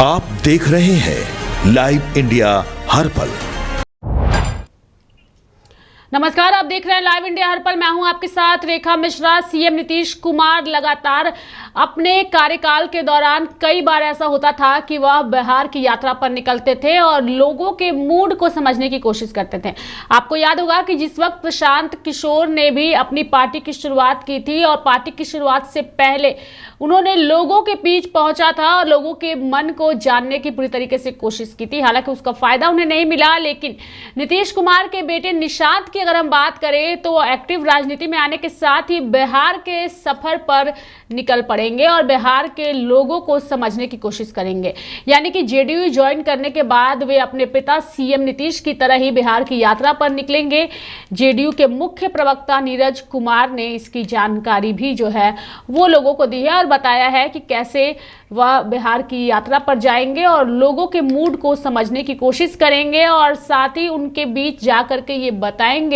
आप देख रहे हैं लाइव इंडिया हर पल। नमस्कार, आप देख रहे हैं लाइव इंडिया हर पल। मैं हूं आपके साथ रेखा मिश्रा। सीएम नीतीश कुमार लगातार अपने कार्यकाल के दौरान कई बार ऐसा होता था कि वह बिहार की यात्रा पर निकलते थे और लोगों के मूड को समझने की कोशिश करते थे। आपको याद होगा कि जिस वक्त प्रशांत किशोर ने भी अपनी पार्टी की शुरुआत की थी और पार्टी की शुरुआत से पहले उन्होंने लोगों के बीच पहुंचा था और लोगों के मन को जानने की पूरी तरीके से कोशिश की थी। हालांकि उसका फायदा उन्हें नहीं मिला, लेकिन नीतीश कुमार के बेटे निशांत की अगर हम बात करें तो वो एक्टिव राजनीति में आने के साथ ही बिहार के सफर पर निकल पड़ेंगे और बिहार के लोगों को समझने की कोशिश करेंगे। यानी कि जेडीयू ज्वाइन करने के बाद वे अपने पिता सीएम नीतीश की तरह ही बिहार की यात्रा पर निकलेंगे। जेडीयू के मुख्य प्रवक्ता नीरज कुमार ने इसकी जानकारी भी जो है वो लोगों को दी है और बताया है कि कैसे वह बिहार की यात्रा पर जाएंगे और लोगों के मूड को समझने की कोशिश करेंगे और साथ ही उनके बीच जाकर के ये बताएंगे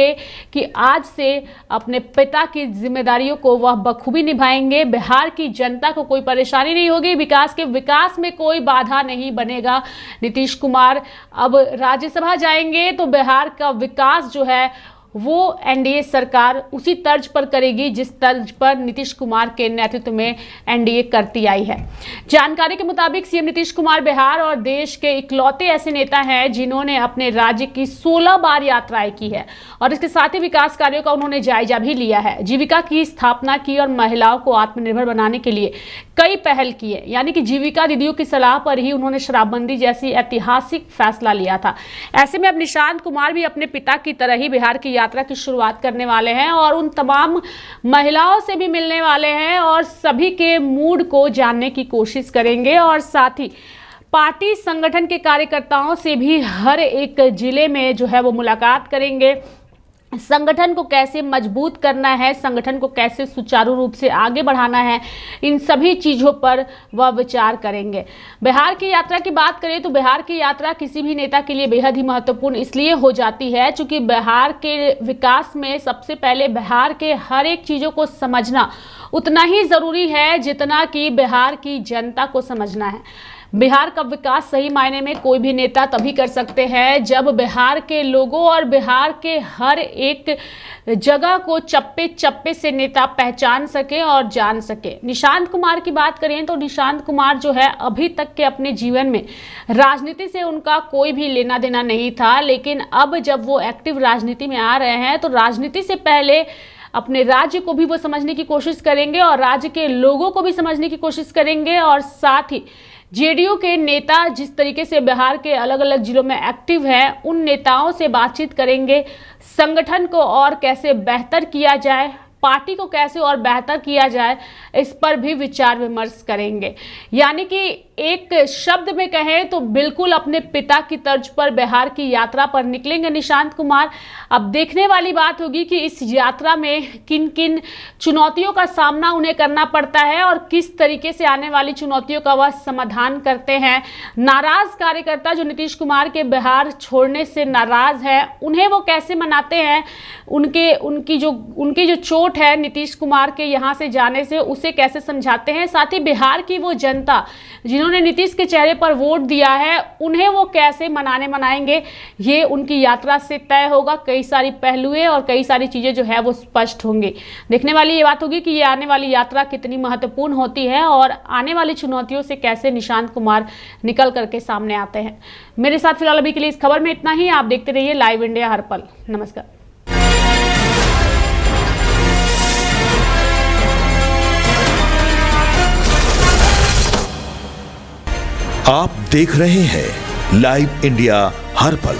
कि आज से अपने पिता की जिम्मेदारियों को वह बखूबी निभाएंगे। बिहार की जनता को कोई परेशानी नहीं होगी, विकास में कोई बाधा नहीं बनेगा। नीतीश कुमार अब राज्यसभा जाएंगे तो बिहार का विकास जो है वो एनडीए सरकार उसी तर्ज पर करेगी जिस तर्ज पर नीतीश कुमार के नेतृत्व में एनडीए करती आई है। जानकारी के मुताबिक सीएम नीतीश कुमार बिहार और देश के इकलौते ऐसे नेता हैं जिन्होंने अपने राज्य की 16 बार यात्राएं की है और इसके साथ ही विकास कार्यों का उन्होंने जायजा भी लिया है। जीविका की स्थापना की और महिलाओं को आत्मनिर्भर बनाने के लिए कई पहल की है। यानी कि जीविका दीदियों की सलाह पर ही उन्होंने शराबबंदी जैसी ऐतिहासिक फैसला लिया था। ऐसे में अब निशांत कुमार भी अपने पिता की तरह ही बिहार की यात्रा की शुरुआत करने वाले हैं और उन तमाम महिलाओं से भी मिलने वाले हैं और सभी के मूड को जानने की कोशिश करेंगे और साथ ही पार्टी संगठन के कार्यकर्ताओं से भी हर एक जिले में जो है वो मुलाकात करेंगे। संगठन को कैसे मजबूत करना है, संगठन को कैसे सुचारू रूप से आगे बढ़ाना है, इन सभी चीज़ों पर वह विचार करेंगे। बिहार की यात्रा की बात करें तो बिहार की यात्रा किसी भी नेता के लिए बेहद ही महत्वपूर्ण इसलिए हो जाती है क्योंकि बिहार के विकास में सबसे पहले बिहार के हर एक चीज़ों को समझना उतना ही ज़रूरी है जितना कि बिहार की जनता को समझना है। बिहार का विकास सही मायने में कोई भी नेता तभी कर सकते हैं जब बिहार के लोगों और बिहार के हर एक जगह को चप्पे चप्पे से नेता पहचान सके और जान सके। निशांत कुमार की बात करें तो निशांत कुमार जो है अभी तक के अपने जीवन में राजनीति से उनका कोई भी लेना देना नहीं था, लेकिन अब जब वो एक्टिव राजनीति में आ रहे हैं तो राजनीति से पहले अपने राज्य को भी वो समझने की कोशिश करेंगे और राज्य के लोगों को भी समझने की कोशिश करेंगे और साथ ही जेडीयू के नेता जिस तरीके से बिहार के अलग अलग जिलों में एक्टिव हैं उन नेताओं से बातचीत करेंगे। संगठन को और कैसे बेहतर किया जाए, पार्टी को कैसे और बेहतर किया जाए, इस पर भी विचार विमर्श करेंगे। यानी कि एक शब्द में कहें तो बिल्कुल अपने पिता की तर्ज पर बिहार की यात्रा पर निकलेंगे निशांत कुमार। अब देखने वाली बात होगी कि इस यात्रा में किन किन चुनौतियों का सामना उन्हें करना पड़ता है और किस तरीके से आने वाली चुनौतियों का वह समाधान करते हैं। नाराज कार्यकर्ता जो नीतीश कुमार के बिहार छोड़ने से नाराज है उन्हें वो कैसे मनाते हैं, उनकी जो चोट है नीतीश कुमार के यहाँ से जाने से उसे कैसे समझाते हैं, साथ ही बिहार की वो जनता जिन्होंने नीतीश के चेहरे पर वोट दिया है उन्हें वो कैसे मनाएंगे, ये उनकी यात्रा से तय होगा। कई सारी पहलुएं और कई सारी चीज़ें जो है वो स्पष्ट होंगी। देखने वाली ये बात होगी कि ये आने वाली यात्रा कितनी महत्वपूर्ण होती है और आने वाली चुनौतियों से कैसे निशांत कुमार निकल करके सामने आते हैं। मेरे साथ फिलहाल अभी के लिए इस खबर में इतना ही। आप देखते रहिए लाइव इंडिया हर पल। नमस्कार। आप देख रहे हैं लाइव इंडिया हर पल।